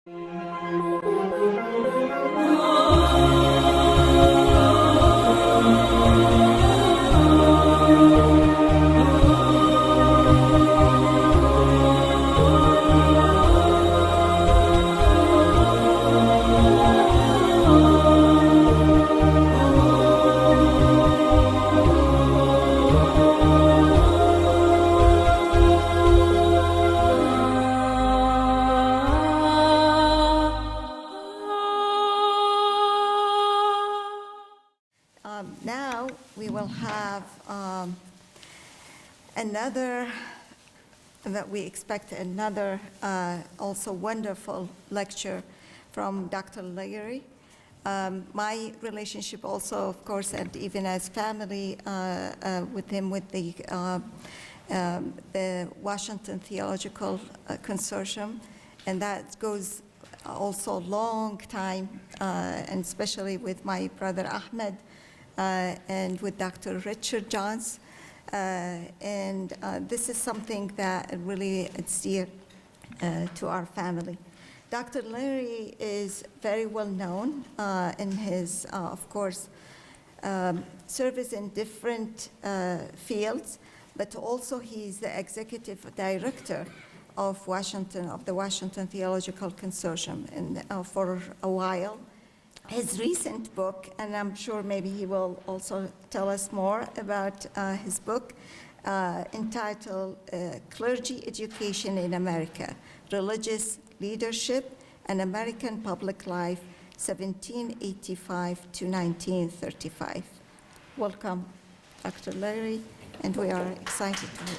Now we will have we expect another also wonderful lecture from Dr. Larry. My relationship also, of course, and even as family with him, with the Washington Theological Consortium, and that goes also a long time, and especially with my brother Ahmed, and with Dr. Richard Johns. And this is something that really is dear to our family. Dr. Larry is very well known in his, of course, service in different fields, but also he's the executive director of the Washington Theological Consortium for a while. His recent book, and I'm sure maybe he will also tell us more about his book, entitled Clergy Education in America, Religious Leadership and American Public Life, 1785 to 1935. Welcome, Dr. Larry, and we are excited to hear.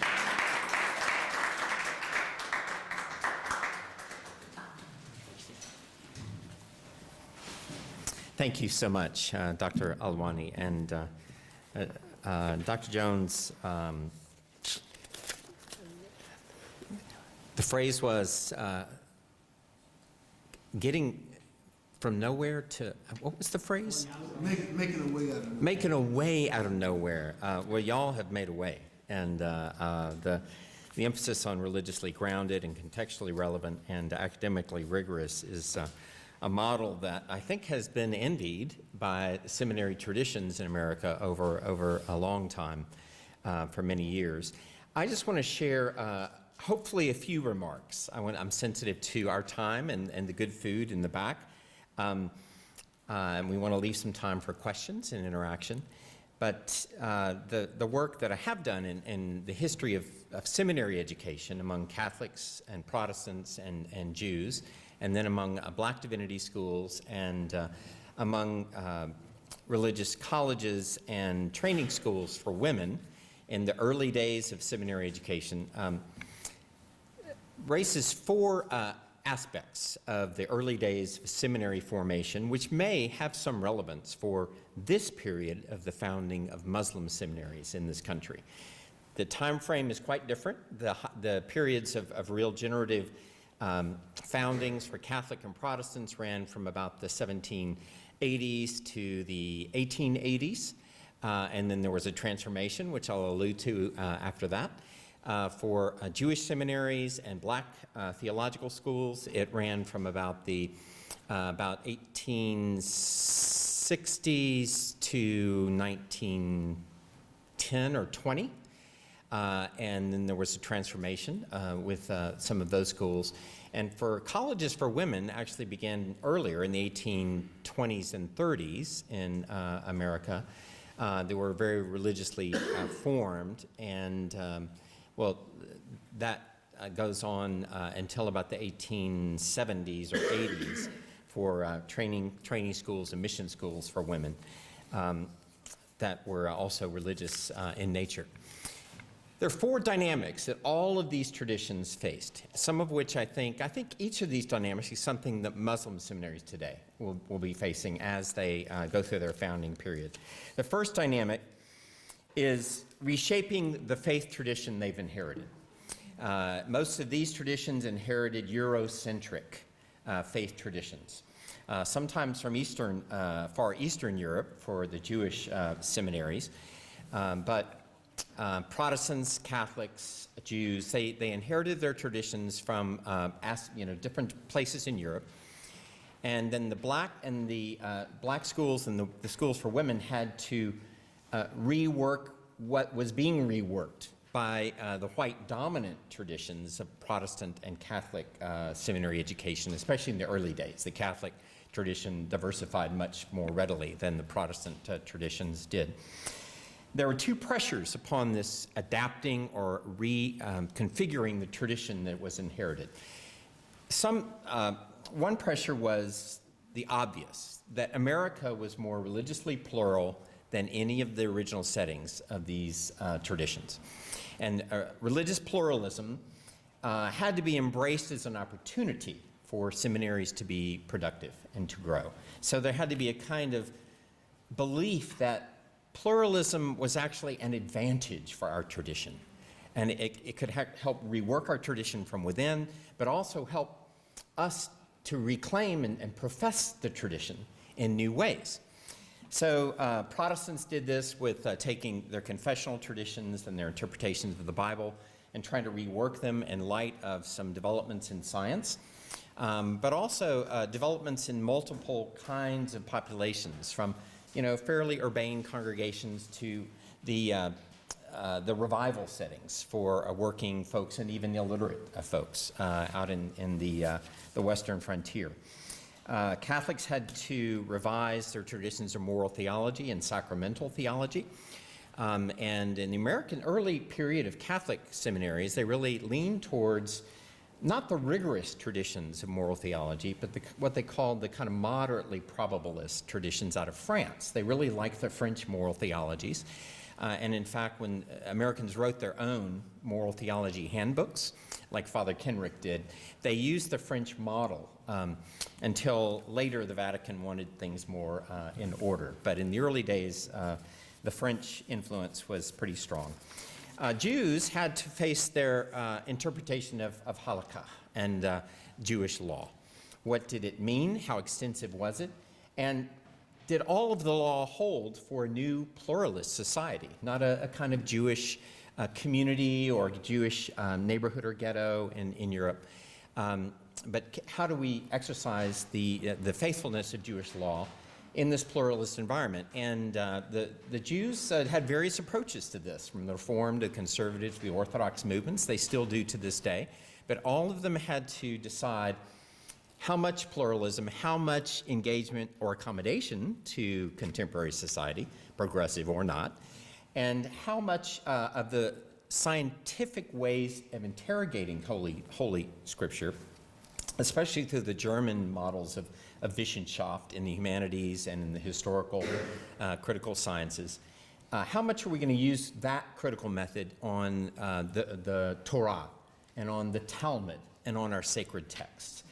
Thank you so much, Dr. Al-Alwani. And Dr. Jones, the phrase was getting from nowhere to, what was the phrase? Making a way out of nowhere. Making a way out of nowhere. Well, y'all have made a way. And the emphasis on religiously grounded and contextually relevant and academically rigorous is a model that I think has been envied by seminary traditions in America over a long time, for many years. I just want to share hopefully a few remarks. I'm sensitive to our time and the good food in the back. And we want to leave some time for questions and interaction. But the work that I have done in the history of seminary education among Catholics and Protestants and Jews, and then among black divinity schools and among religious colleges and training schools for women in the early days of seminary education, raises four aspects of the early days of seminary formation, which may have some relevance for this period of the founding of Muslim seminaries in this country. The time frame is quite different. The periods of real generative foundings for Catholic and Protestants ran from about the 1780s to the 1880s, and then there was a transformation, which I'll allude to after that. For Jewish seminaries and black theological schools, it ran from about the about 1860s to 1910 or 20. And then there was a transformation with some of those schools. And for colleges for women actually began earlier in the 1820s and 30s in America. They were very religiously formed, and well, that goes on until about the 1870s or 80s for training schools and mission schools for women that were also religious in nature. There are four dynamics that all of these traditions faced, some of which I think each of these dynamics is something that Muslim seminaries today will be facing as they go through their founding period. The first dynamic is reshaping the faith tradition they've inherited. Most of these traditions inherited Eurocentric faith traditions, sometimes from Far Eastern Europe for the Jewish seminaries, but Protestants, Catholics, Jews, they inherited their traditions from different places in Europe. And then the black schools and the schools for women had to rework what was being reworked by the white dominant traditions of Protestant and Catholic seminary education, especially in the early days. The Catholic tradition diversified much more readily than the Protestant traditions did. There were two pressures upon this adapting or reconfiguring the tradition that was inherited. One pressure was the obvious, that America was more religiously plural than any of the original settings of these traditions. And religious pluralism had to be embraced as an opportunity for seminaries to be productive and to grow. So there had to be a kind of belief that pluralism was actually an advantage for our tradition. And it could help rework our tradition from within, but also help us to reclaim and profess the tradition in new ways. So Protestants did this with taking their confessional traditions and their interpretations of the Bible and trying to rework them in light of some developments in science, but also developments in multiple kinds of populations, from fairly urbane congregations to the revival settings for working folks and even illiterate folks out in the Western frontier. Catholics had to revise their traditions of moral theology and sacramental theology. And in the early period of Catholic seminaries, they really leaned towards not the rigorous traditions of moral theology, but what they called the kind of moderately probabilist traditions out of France. They really liked the French moral theologies. And in fact, when Americans wrote their own moral theology handbooks, like Father Kenrick did, they used the French model until later the Vatican wanted things more in order. But in the early days, the French influence was pretty strong. Jews had to face their interpretation of halakha and Jewish law. What did it mean? How extensive was it? And did all of the law hold for a new pluralist society, not a kind of Jewish community or Jewish neighborhood or ghetto in Europe? But how do we exercise the faithfulness of Jewish law in this pluralist environment? And the Jews had various approaches to this, from the Reformed to conservative to the Orthodox movements. They still do to this day. But all of them had to decide how much pluralism, how much engagement or accommodation to contemporary society, progressive or not, and how much of the scientific ways of interrogating Holy Scripture, especially through the German models of Wissenschaft in the humanities and in the historical critical sciences. How much are we going to use that critical method on the Torah and on the Talmud and on our sacred texts?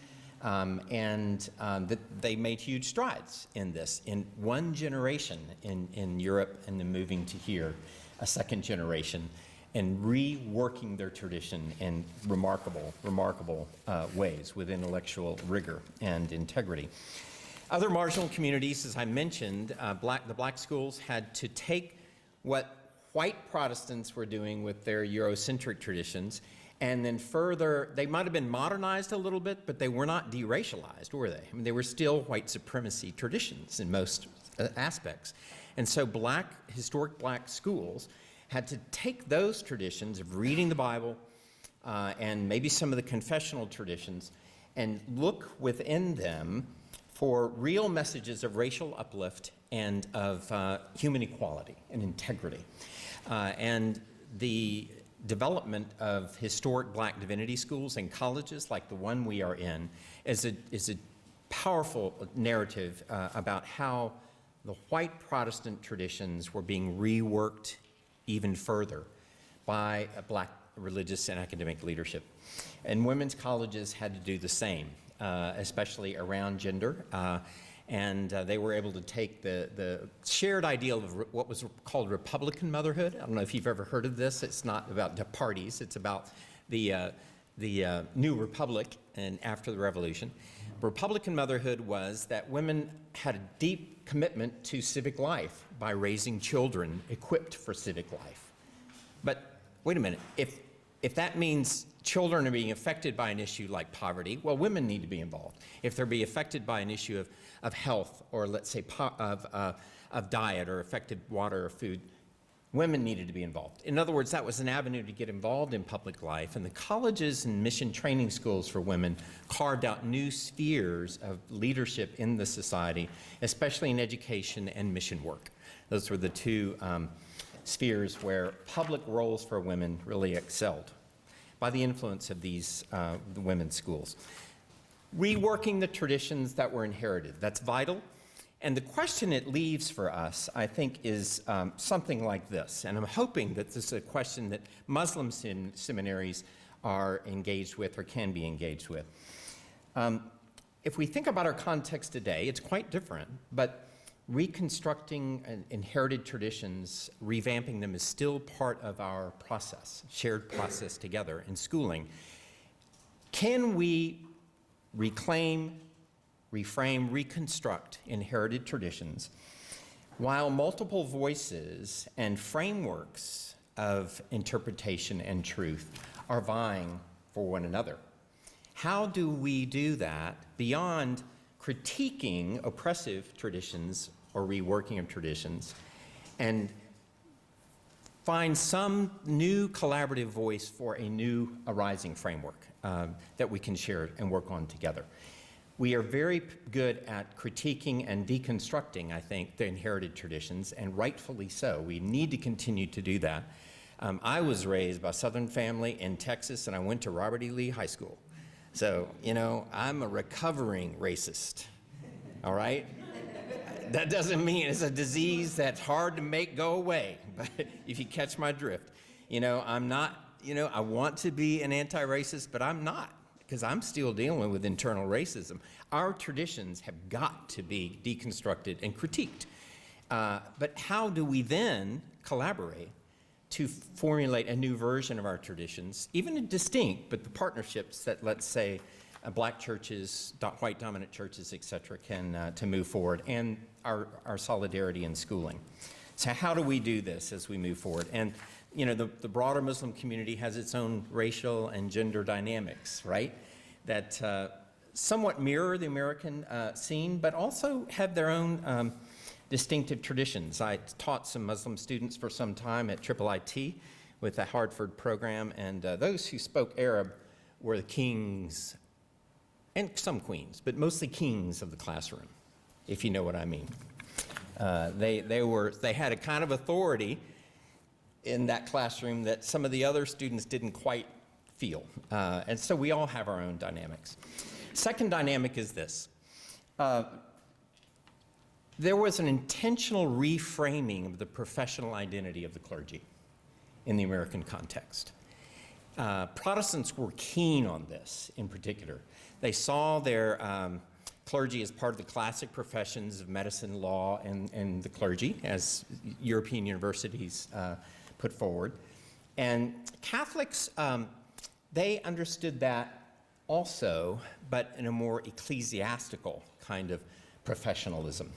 They made huge strides in this. In one generation in Europe and then moving to here, a second generation, and reworking their tradition in remarkable ways with intellectual rigor and integrity. Other marginal communities, as I mentioned, the black schools had to take what white Protestants were doing with their Eurocentric traditions, and then further, they might have been modernized a little bit, but they were not deracialized, were they? I mean, they were still white supremacy traditions in most aspects. And so historic black schools had to take those traditions of reading the Bible and maybe some of the confessional traditions and look within them for real messages of racial uplift and of human equality and integrity. And the development of historic black divinity schools and colleges like the one we are in is a powerful narrative about how the white Protestant traditions were being reworked even further by black religious and academic leadership. And women's colleges had to do the same, especially around gender. And they were able to take the shared ideal of what was called Republican motherhood. I don't know if you've ever heard of this. It's not about the parties. It's about the new republic and after the revolution. Republican motherhood was that women had a deep commitment to civic life by raising children equipped for civic life. But wait a minute, if that means children are being affected by an issue like poverty, well, women need to be involved. If they're being affected by an issue of health, or let's say of diet, or affected water or food, women needed to be involved. In other words, that was an avenue to get involved in public life, and the colleges and mission training schools for women carved out new spheres of leadership in the society, especially in education and mission work. Those were the two spheres where public roles for women really excelled by the influence of these the women's schools. Reworking the traditions that were inherited, that's vital. And the question it leaves for us, I think, is something like this. And I'm hoping that this is a question that Muslim seminaries are engaged with or can be engaged with. If we think about our context today, it's quite different, but reconstructing inherited traditions, revamping them is still part of our process, shared process together in schooling. Can we reclaim, reframe, reconstruct inherited traditions while multiple voices and frameworks of interpretation and truth are vying for one another? How do we do that beyond critiquing oppressive traditions or reworking of traditions and find some new collaborative voice for a new arising framework that we can share and work on together? We are very good at critiquing and deconstructing, I think, the inherited traditions, and rightfully so. We need to continue to do that. I was raised by a Southern family in Texas, and I went to Robert E. Lee High School. So, you know, I'm a recovering racist, all right? That doesn't mean it's a disease that's hard to make go away, but if you catch my drift. You know, I'm not, you know, I want to be an anti-racist, but I'm not, because I'm still dealing with internal racism. Our traditions have got to be deconstructed and critiqued. But how do we then collaborate to formulate a new version of our traditions, even distinct, but the partnerships that, let's say, black churches, white dominant churches, et cetera, can to move forward, and our solidarity in schooling. So how do we do this as we move forward? And you know, the broader Muslim community has its own racial and gender dynamics, right? That somewhat mirror the American scene, but also have their own distinctive traditions. I taught some Muslim students for some time at IIIT with the Hartford program, and those who spoke Arab were the kings, and some queens, but mostly kings of the classroom, if you know what I mean. They had a kind of authority in that classroom that some of the other students didn't quite feel. And so we all have our own dynamics. Second dynamic is this. There was an intentional reframing of the professional identity of the clergy in the American context. Protestants were keen on this in particular. They saw their clergy as part of the classic professions of medicine, law, and the clergy, as European universities put forward. And Catholics, they understood that also, but in a more ecclesiastical kind of professionalism.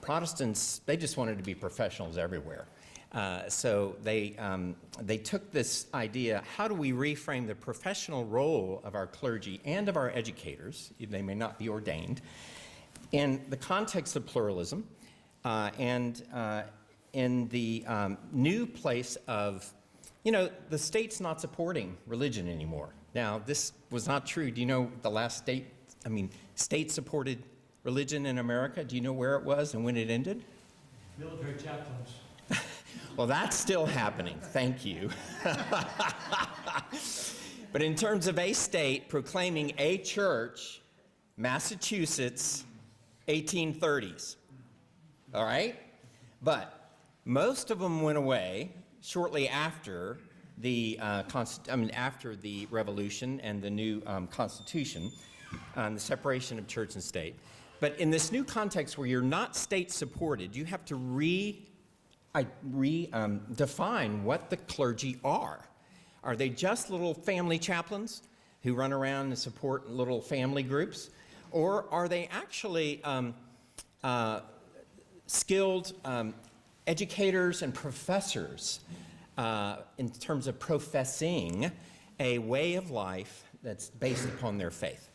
Protestants, they just wanted to be professionals everywhere. So they took this idea, how do we reframe the professional role of our clergy and of our educators, they may not be ordained, in the context of pluralism and in the new place of, you know, the state's not supporting religion anymore. Now, this was not true. Do you know the last state-supported religion in America? Do you know where it was and when it ended? Military chaplains. Well, that's still happening. Thank you. But in terms of a state proclaiming a church, Massachusetts, 1830s. All right? But most of them went away shortly after the after the Revolution and the new Constitution, the separation of church and state. But in this new context where you're not state-supported, you have to define what the clergy are. Are they just little family chaplains who run around and support little family groups? Or are they actually skilled educators and professors in terms of professing a way of life that's based upon their faith.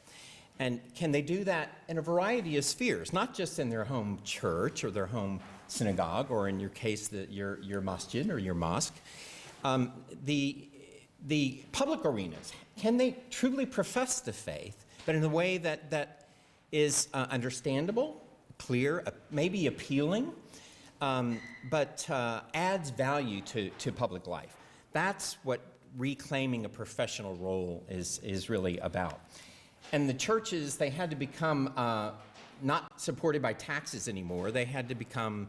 And can they do that in a variety of spheres, not just in their home church or their home synagogue, or in your case, your masjid or your mosque. The public arenas, can they truly profess the faith, but in a way that is understandable, clear, maybe appealing, but adds value to public life? That's what reclaiming a professional role is really about. And the churches, they had to become not supported by taxes anymore. They had to become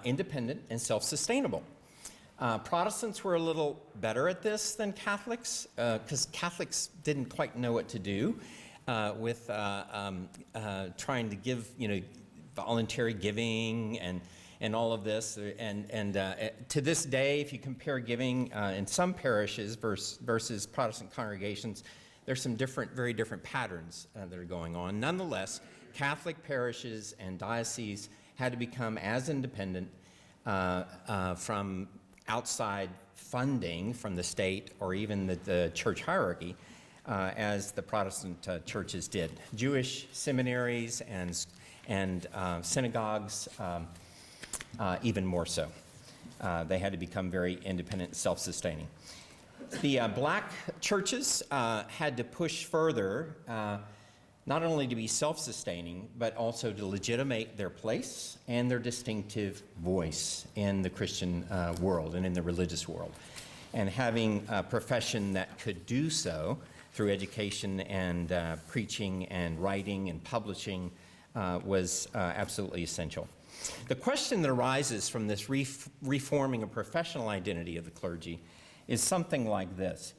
independent and self-sustainable. Protestants were a little better at this than Catholics, because Catholics didn't quite know what to do with trying to give, voluntary giving and all of this. And to this day, if you compare giving in some parishes versus Protestant congregations, there's some very different patterns that are going on. Nonetheless, Catholic parishes and dioceses had to become as independent from outside funding from the state or even the church hierarchy as the Protestant churches did. Jewish seminaries and synagogues even more so. They had to become very independent, self-sustaining. The black churches had to push further, not only to be self-sustaining, but also to legitimate their place and their distinctive voice in the Christian world and in the religious world. And having a profession that could do so through education and preaching and writing and publishing was absolutely essential. The question that arises from this reforming a professional identity of the clergy is something like this.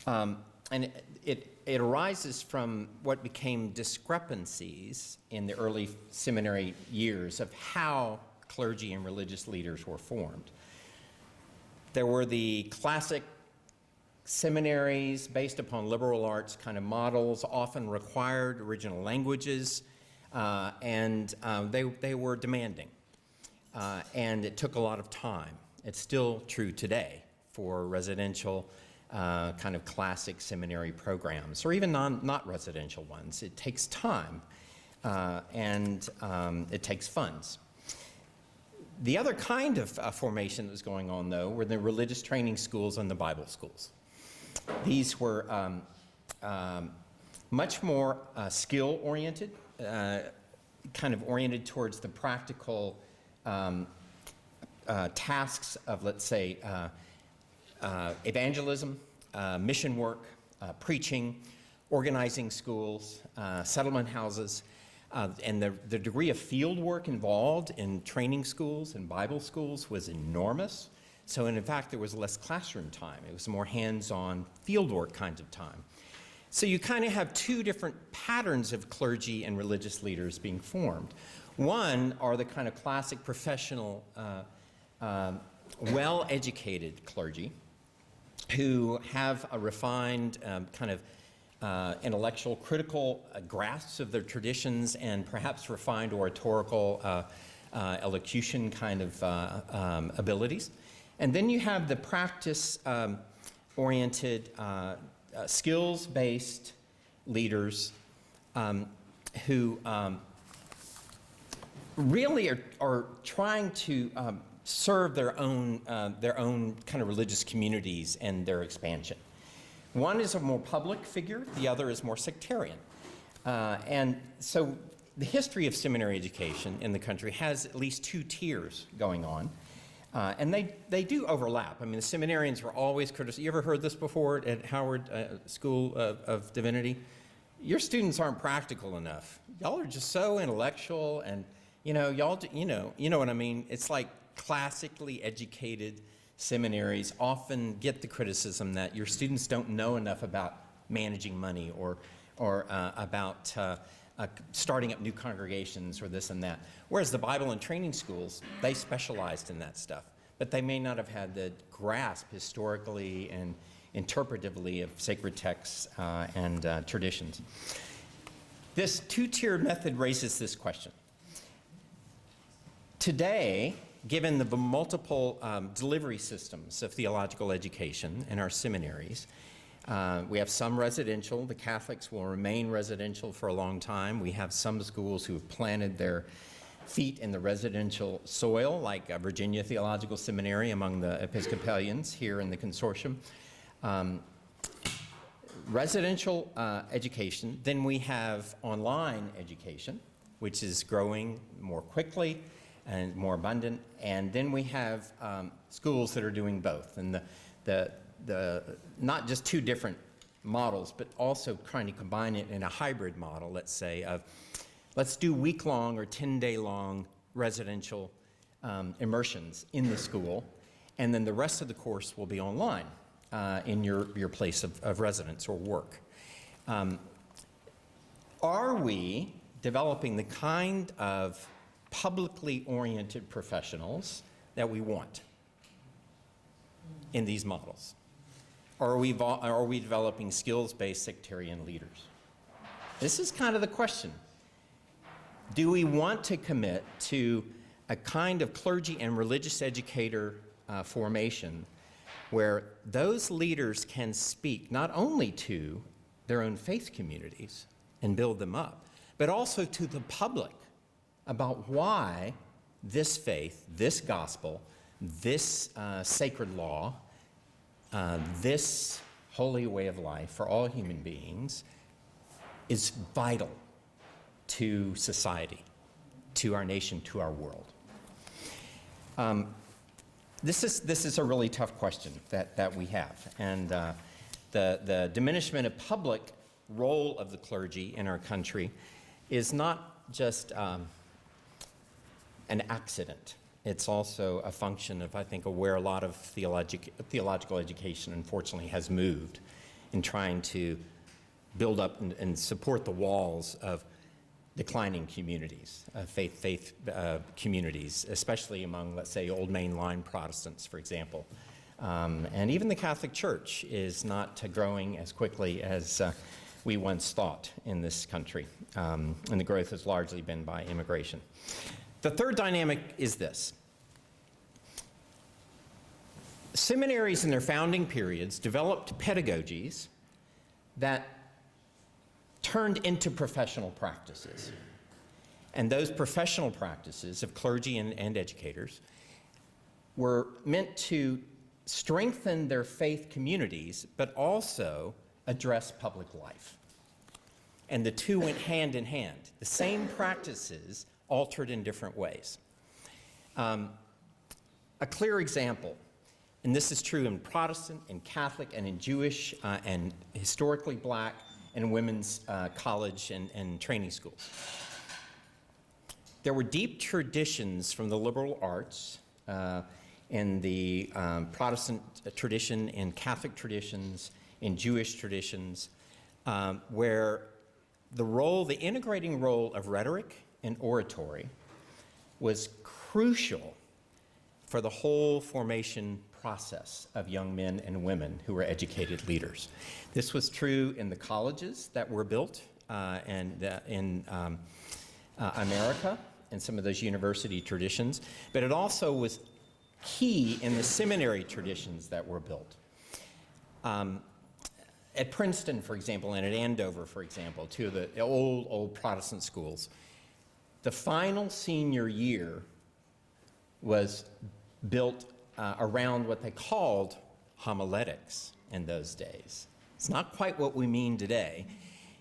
And it arises from what became discrepancies in the early seminary years of how clergy and religious leaders were formed. There were the classic seminaries based upon liberal arts kind of models, often required original languages, and they were demanding. And it took a lot of time. It's still true today for residential kind of classic seminary programs, or even not residential ones. It takes time and it takes funds. The other kind of formation that was going on, though, were the religious training schools and the Bible schools. These were much more skill-oriented, kind of oriented towards the practical tasks of, let's say, evangelism, mission work, preaching, organizing schools, settlement houses, and the degree of field work involved in training schools and Bible schools was enormous. So, in fact, there was less classroom time. It was more hands-on field work kinds of time. So you kind of have two different patterns of clergy and religious leaders being formed. One are the kind of classic professional, well-educated clergy who have a refined kind of intellectual, critical grasps of their traditions and perhaps refined oratorical elocution kind of abilities. And then you have the practice-oriented, skills-based leaders who really are trying to serve their own kind of religious communities and their expansion. One is a more public figure, the other is more sectarian. And so the history of seminary education in the country has at least two tiers going on. And they do overlap. I mean, the seminarians were always criticized. You ever heard this before at Howard School of Divinity? Your students aren't practical enough. Y'all are just so intellectual, and y'all, you know what I mean. It's like classically educated seminaries often get the criticism that your students don't know enough about managing money or about starting up new congregations or this and that. Whereas the Bible and training schools, they specialized in that stuff, but they may not have had the grasp historically and interpretively of sacred texts and traditions. This two-tiered method raises this question. Today, given the multiple delivery systems of theological education in our seminaries, we have some residential. The Catholics will remain residential for a long time. We have some schools who have planted their feet in the residential soil, like Virginia Theological Seminary among the Episcopalians here in the consortium. Residential education. Then we have online education, which is growing more quickly and more abundant. And then we have schools that are doing both. And the not just two different models, but also trying to combine it in a hybrid model, let's say, of let's do week-long or 10-day-long residential immersions in the school, and then the rest of the course will be online in your place of residence or work. Are we developing the kind of publicly oriented professionals that we want in these models? Or are we developing skills-based sectarian leaders? This is kind of the question. Do we want to commit to a kind of clergy and religious educator formation where those leaders can speak not only to their own faith communities and build them up, but also to the public about why this faith, this gospel, this sacred law, this holy way of life for all human beings is vital to society, to our nation, to our world? This is a really tough question that we have. And the diminishment of public role of the clergy in our country is not just an accident. It's also a function of, I think, where a lot of theological education, unfortunately, has moved in trying to build up and support the walls of declining communities, faith communities, especially among, let's say, old mainline Protestants, for example. And even the Catholic Church is not growing as quickly as we once thought in this country. And the growth has largely been by immigration. The third dynamic is this. Seminaries in their founding periods developed pedagogies that turned into professional practices. And those professional practices of clergy and educators were meant to strengthen their faith communities, but also address public life. And the two went hand in hand. The same practices altered in different ways. A clear example, and this is true in Protestant and Catholic and in Jewish and historically black and women's college and training schools. There were deep traditions from the liberal arts in the Protestant tradition, in Catholic traditions, in Jewish traditions, where the integrating role of rhetoric and oratory was crucial for the whole formation process of young men and women who were educated leaders. This was true in the colleges that were built in America and some of those university traditions, but it also was key in the seminary traditions that were built. At Princeton, for example, and at Andover, for example, two of the old Protestant schools, the final senior year was built around what they called homiletics in those days. It's not quite what we mean today.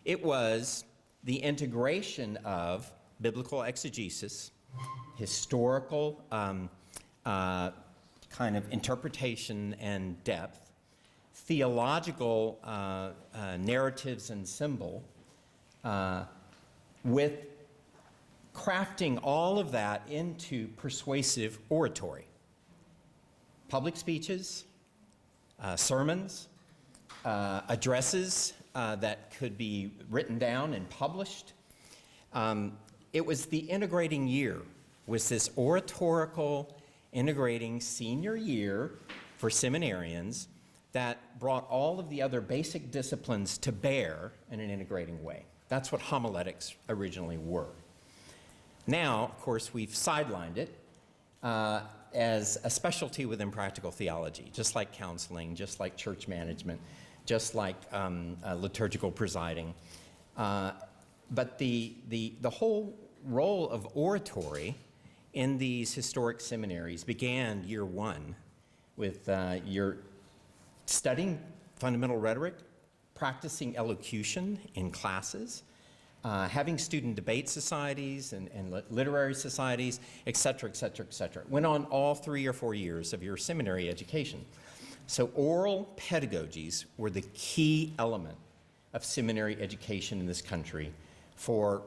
It was the integration of biblical exegesis, historical kind of interpretation and depth, theological narratives and symbol, with crafting all of that into persuasive oratory. Public speeches, sermons, addresses that could be written down and published. It was the integrating year, was this oratorical integrating senior year for seminarians that brought all of the other basic disciplines to bear in an integrating way. That's what homiletics originally were. Now, of course, we've sidelined it as a specialty within practical theology, just like counseling, just like church management, just like liturgical presiding. But the whole role of oratory in these historic seminaries began year one with your studying fundamental rhetoric, practicing elocution in classes, having student debate societies and literary societies, et cetera, et cetera, et cetera. Went on all 3 or 4 years of your seminary education. So oral pedagogies were the key element of seminary education in this country for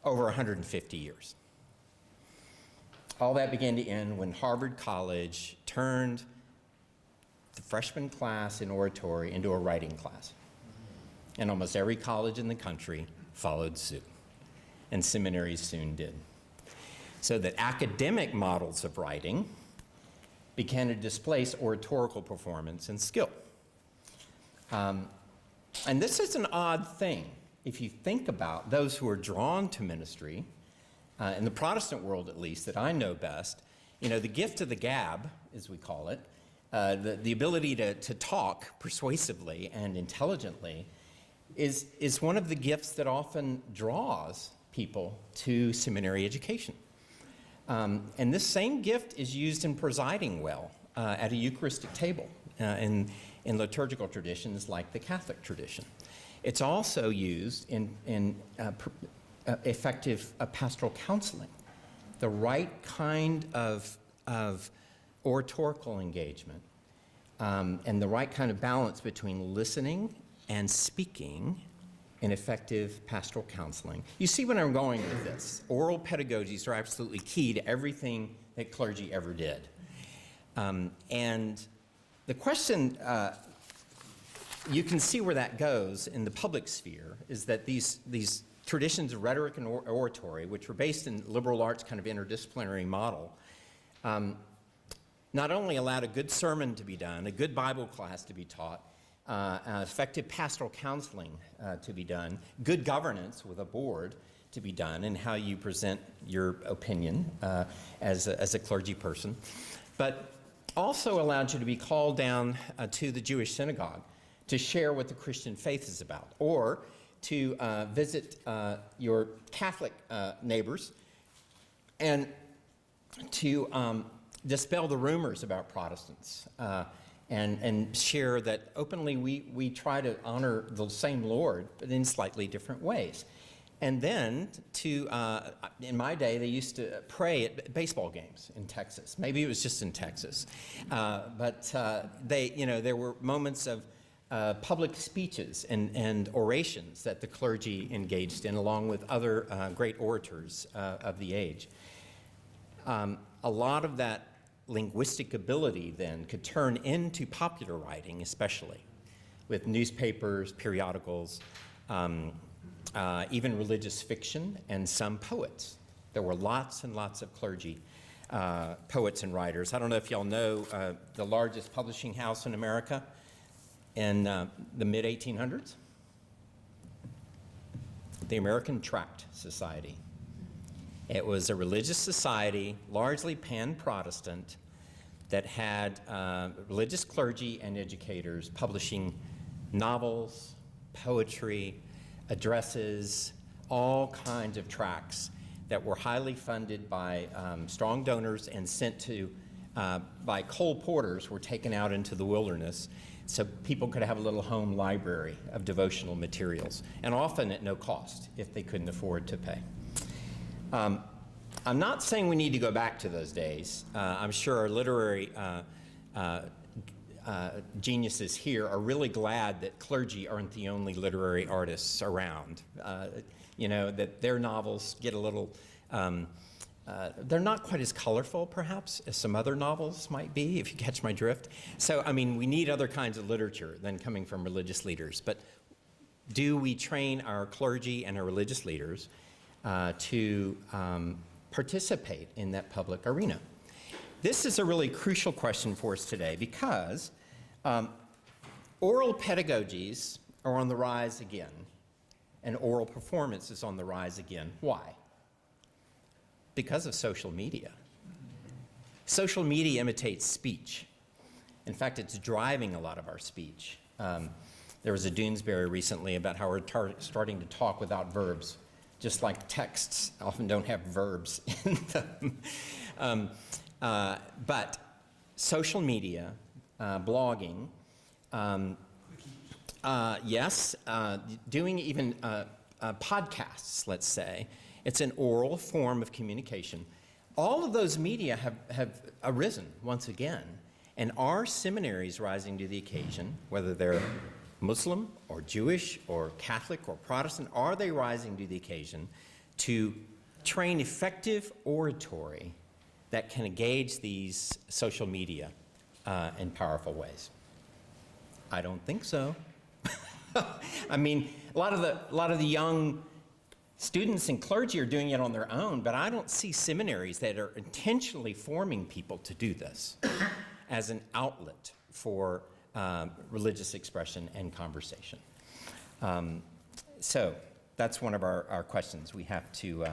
over 150 years. All that began to end when Harvard College turned the freshman class in oratory into a writing class. And almost every college in the country followed suit, and seminaries soon did. So that academic models of writing began to displace oratorical performance and skill. And this is an odd thing. If you think about those who are drawn to ministry, in the Protestant world at least, that I know best, the gift of the gab, as we call it, the ability to talk persuasively and intelligently is one of the gifts that often draws people to seminary education. And this same gift is used in presiding well at a Eucharistic table in liturgical traditions like the Catholic tradition. It's also used in effective pastoral counseling. The right kind of oratorical engagement and the right kind of balance between listening and speaking in effective pastoral counseling. You see where I'm going with this. Oral pedagogies are absolutely key to everything that clergy ever did. And the question, you can see where that goes in the public sphere, is that these traditions of rhetoric and oratory, which were based in liberal arts kind of interdisciplinary model, not only allowed a good sermon to be done, a good Bible class to be taught, effective pastoral counseling to be done, good governance with a board to be done, and how you present your opinion as a clergy person, but also allowed you to be called down to the Jewish synagogue to share what the Christian faith is about, or to visit your Catholic neighbors and to dispel the rumors about Protestants and share that openly we try to honor the same Lord, but in slightly different ways. And then in my day, they used to pray at baseball games in Texas. Maybe it was just in Texas. But there were moments of public speeches and orations that the clergy engaged in, along with other great orators of the age. A lot of that linguistic ability then could turn into popular writing, especially with newspapers, periodicals, even religious fiction, and some poets. There were lots and lots of clergy poets and writers. I don't know if y'all know the largest publishing house in America in the mid-1800s, the American Tract Society. It was a religious society, largely pan-Protestant, that had religious clergy and educators publishing novels, poetry, addresses, all kinds of tracts that were highly funded by strong donors and sent to by Cole Porters, were taken out into the wilderness so people could have a little home library of devotional materials, and often at no cost if they couldn't afford to pay. I'm not saying we need to go back to those days. I'm sure our literary geniuses here are really glad that clergy aren't the only literary artists around. That their novels get a little, they're not quite as colorful, perhaps, as some other novels might be, if you catch my drift. So, we need other kinds of literature than coming from religious leaders. But do we train our clergy and our religious leaders to participate in that public arena? This is a really crucial question for us today, because oral pedagogies are on the rise again, and oral performance is on the rise again. Why? Because of social media. Social media imitates speech. In fact, it's driving a lot of our speech. There was a Doonesbury recently about how we're starting to talk without verbs, just like texts often don't have verbs in them. But social media, blogging, yes, doing even podcasts, let's say. It's an oral form of communication. All of those media have arisen once again, and are seminaries rising to the occasion, whether they're Muslim or Jewish or Catholic or Protestant, are they rising to the occasion to train effective oratory that can engage these social media in powerful ways? I don't think so. I mean, a lot of the young students and clergy are doing it on their own, but I don't see seminaries that are intentionally forming people to do this as an outlet for religious expression and conversation. So that's one of our questions we have to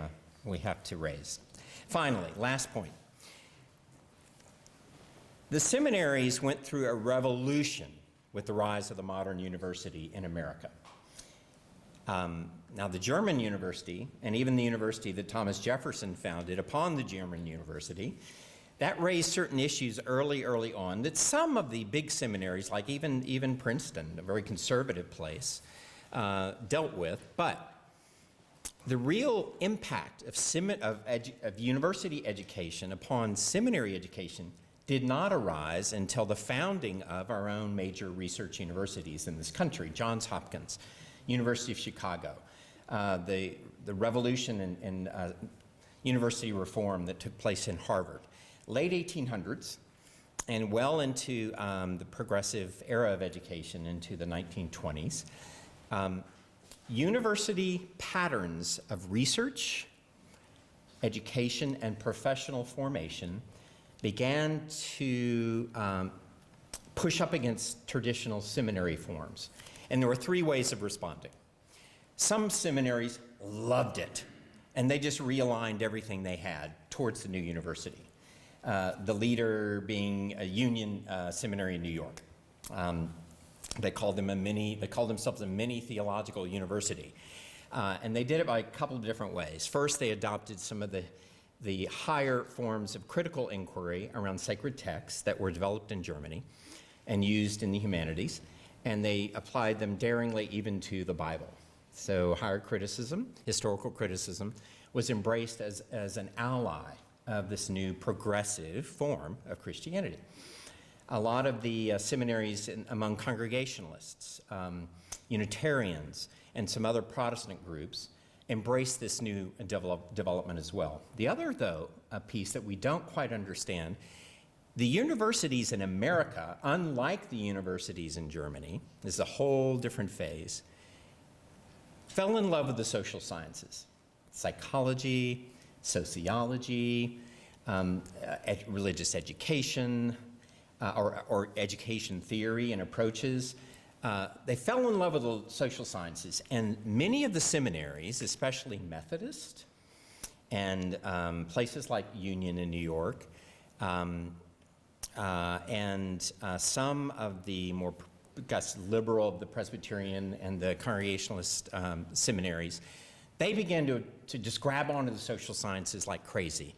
raise. Finally, last point. The seminaries went through a revolution with the rise of the modern university in America. Now, the German university, and even the university that Thomas Jefferson founded upon the German university, that raised certain issues early on that some of the big seminaries, like even Princeton, a very conservative place, dealt with. But the real impact of university education upon seminary education did not arise until the founding of our own major research universities in this country, Johns Hopkins, University of Chicago, the revolution in university reform that took place in Harvard. Late 1800s and well into the progressive era of education into the 1920s, university patterns of research, education, and professional formation began to push up against traditional seminary forms. And there were three ways of responding. Some seminaries loved it, and they just realigned everything they had towards the new university. The leader being a Union seminary in New York. They called themselves a mini theological university. And they did it by a couple of different ways. First, they adopted some of the higher forms of critical inquiry around sacred texts that were developed in Germany and used in the humanities, and they applied them daringly even to the Bible. So higher criticism, historical criticism, was embraced as an ally of this new progressive form of Christianity. A lot of the seminaries among Congregationalists, Unitarians, and some other Protestant groups embraced this new development as well. The other, though, a piece that we don't quite understand, the universities in America, unlike the universities in Germany, this is a whole different phase, fell in love with the social sciences, psychology, sociology, religious education, or education theory and approaches. They fell in love with the social sciences, and many of the seminaries, especially Methodist and places like Union in New York, and some of the more liberal, the Presbyterian and the Congregationalist seminaries, they began to just grab onto the social sciences like crazy,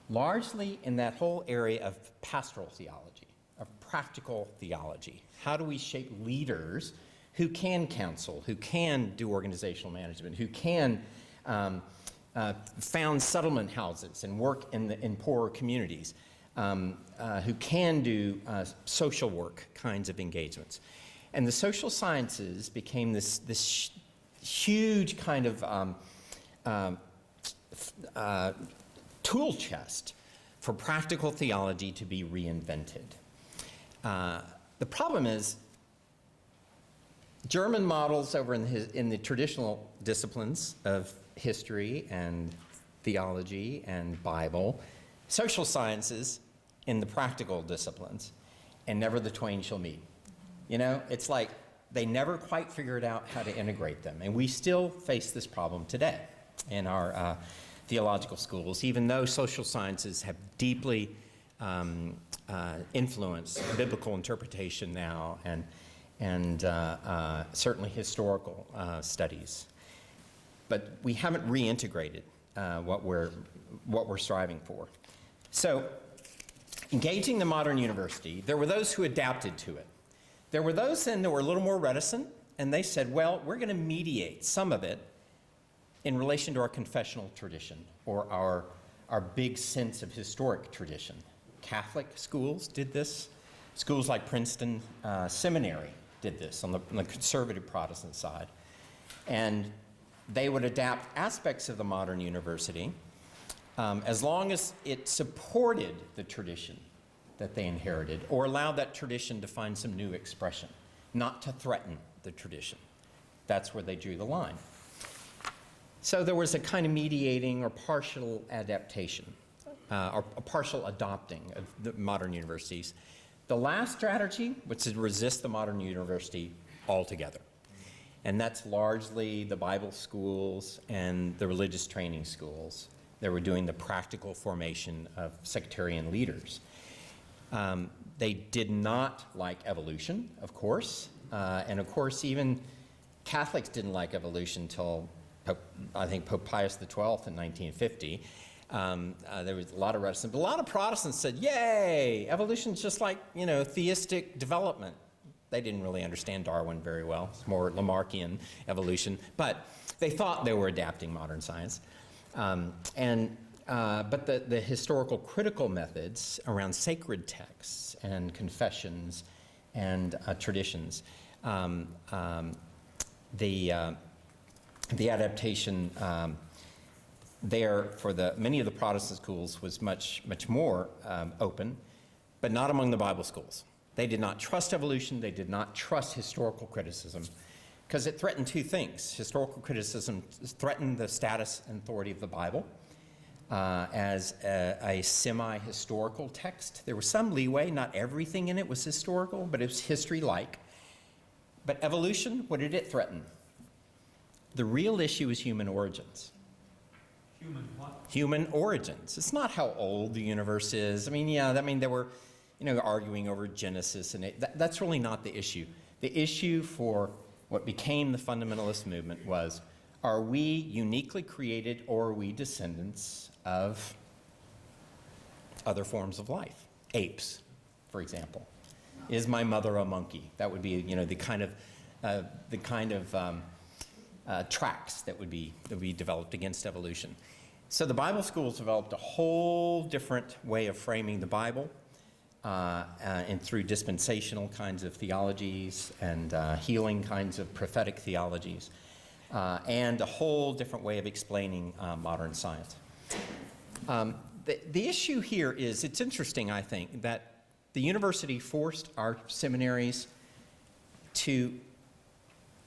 largely in that whole area of pastoral theology, of practical theology. How do we shape leaders who can counsel, who can do organizational management, who can found settlement houses and work in poorer communities, who can do social work kinds of engagements. And the social sciences became this huge kind of tool chest for practical theology to be reinvented. The problem is German models over in the traditional disciplines of history and theology and Bible, social sciences in the practical disciplines, and never the twain shall meet. You know, it's like they never quite figured out how to integrate them. And we still face this problem today in our theological schools, even though social sciences have deeply influence biblical interpretation now and certainly historical studies. But we haven't reintegrated what we're striving for. So, engaging the modern university, there were those who adapted to it. There were those then that were a little more reticent, and they said, well, we're going to mediate some of it in relation to our confessional tradition or our big sense of historic tradition. Catholic schools did this. Schools like Princeton Seminary did this on the conservative Protestant side. And they would adapt aspects of the modern university as long as it supported the tradition that they inherited or allowed that tradition to find some new expression, not to threaten the tradition. That's where they drew the line. So there was a kind of mediating or partial adaptation, or a partial adopting of the modern universities. The last strategy was to resist the modern university altogether. And that's largely the Bible schools and the religious training schools that were doing the practical formation of sectarian leaders. They did not like evolution, of course. And of course, even Catholics didn't like evolution until I think Pope Pius XII in 1950. There was a lot of reticence. But a lot of Protestants said, yay, evolution's just like, theistic development. They didn't really understand Darwin very well. It's more Lamarckian evolution. But they thought they were adapting modern science. But the historical critical methods around sacred texts and confessions and traditions, the adaptation there for many of the Protestant schools was much more open, but not among the Bible schools. They did not trust evolution. They did not trust historical criticism because it threatened two things. Historical criticism threatened the status and authority of the Bible as a semi-historical text. There was some leeway. Not everything in it was historical, but it was history-like. But evolution, what did it threaten? The real issue is human origins. Human what? Human origins. It's not how old the universe is. They were, arguing over Genesis, and that's really not the issue. The issue for what became the fundamentalist movement was, are we uniquely created or are we descendants of other forms of life? Apes, for example. Is my mother a monkey? That would be, the kind of tracks that would be developed against evolution. So the Bible schools developed a whole different way of framing the Bible, and through dispensational kinds of theologies and healing kinds of prophetic theologies, and a whole different way of explaining modern science. The issue here is, it's interesting, I think, that the university forced our seminaries to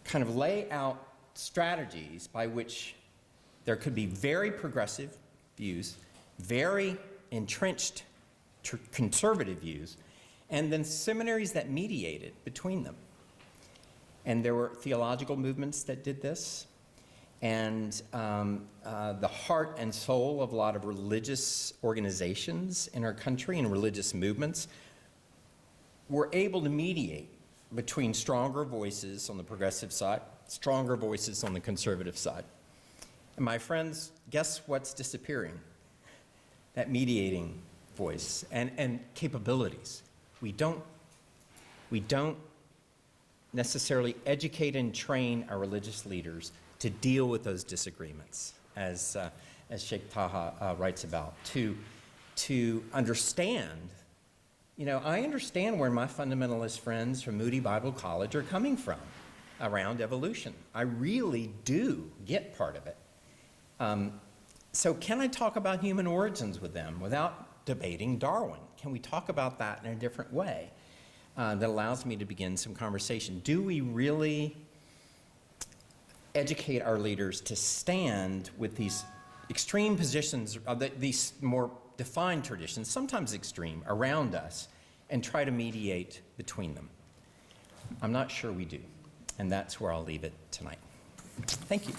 kind of lay out strategies by which there could be very progressive views, very entrenched conservative views, and then seminaries that mediated between them. And there were theological movements that did this, and the heart and soul of a lot of religious organizations in our country and religious movements were able to mediate between stronger voices on the progressive side, stronger voices on the conservative side. And my friends, guess what's disappearing? That mediating voice and capabilities. We don't necessarily educate and train our religious leaders to deal with those disagreements, as Sheikh Taha writes about, to understand. I understand where my fundamentalist friends from Moody Bible College are coming from around evolution. I really do get part of it. So can I talk about human origins with them without debating Darwin? Can we talk about that in a different way that allows me to begin some conversation? Do we really educate our leaders to stand with these extreme positions, these more defined traditions, sometimes extreme, around us, and try to mediate between them? I'm not sure we do, and that's where I'll leave it tonight. Thank you.